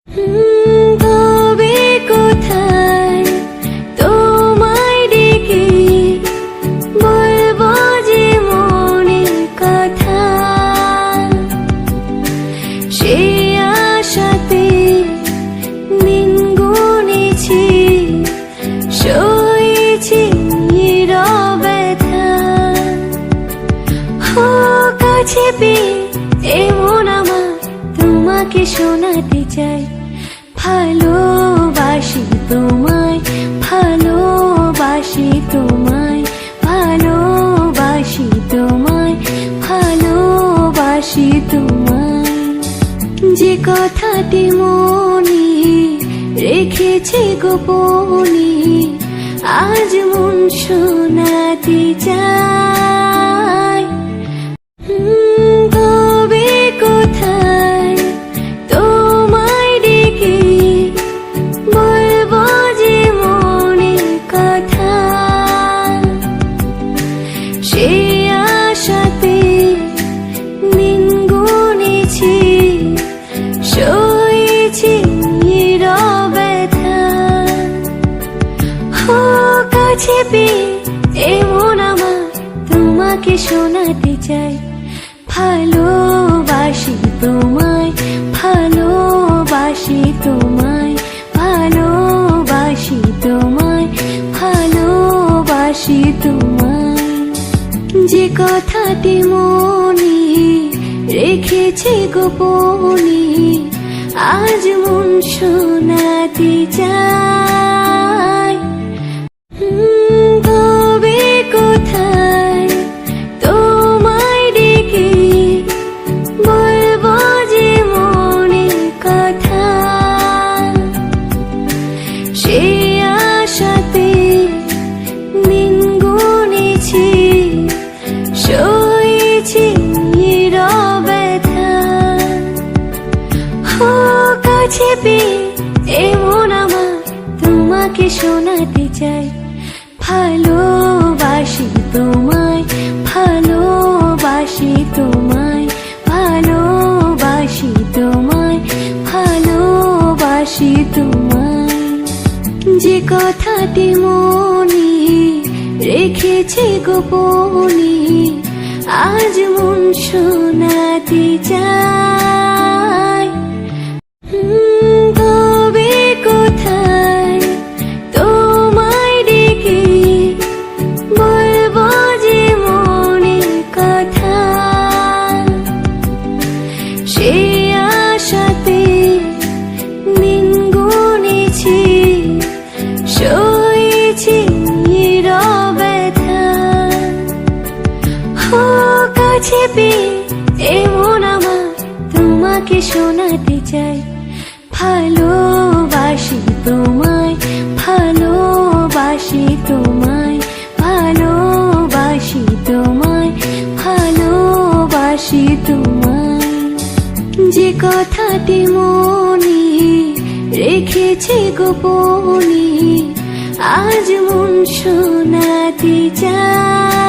তবে কোথায় তোমায় ডেকে বলবো যে মনের কথা, সে আশাতে দিন গুনেছি, সয়েছি নীরব ব্যথা। কাছে পেয়ে এমন আমার তোমাকে শোনাতে চাই, ভালোবাসি তোমায়, ভালোবাসি তোমায়, ভালোবাসি তোমায়, ভালোবাসি তোমায়। যে কথাটি মনে রেখেছি গোপনে, আজ মন শোনাতে চাই। তবে কোথায় তোমায় ডেকে বলবো যে মনের কথা, সে আশাতে দিন গুনেছি, সয়েছি নীরব ব্যথা। কাছে পেয়ে এমন আমার তোমাকে শোনাতে চাই, ভালোবাসি তোমায়, ভালোবাসি তোমায়, ভালোবাসি তোমায়, ভালোবাসি তোমায়। যে কথাটি মনে রেখেছি গোপনে, আজ মন শোনাতে চাই। তবে কোথায় তোমায় ডেকে বলবো যে মনের কথা, সে আশাতে দিন গুনেছি, সয়েছি নীরব ব্যথা। কাছে পেয়ে এমন আমার তোমাকে শোনাতে চাই, ভালোবাসি তোমায়, ভালোবাসি তোমায়, ভালোবাসি তোমায়, ভালোবাসি তোমায়। যে কথাটি মনে রেখেছি গোপনে, আজ মন শোনাতে চাই। তবে কোথায় তোমায় ডেকে বলবো যে মনের কথা, সে আশাতে দিন গুনেছি, সয়েছি নীরব ব্যথা। কাছে পেয়ে এমন আমার তোমাকে শোনাতে চাই, ভালোবাসি তোমায়, ভালোবাসি তোমায়, ভালোবাসি তোমায়, ভালোবাসি তোমায়। যে কথাটি মনে রেখেছি গোপনে, আজ মন শোনাতে চাই।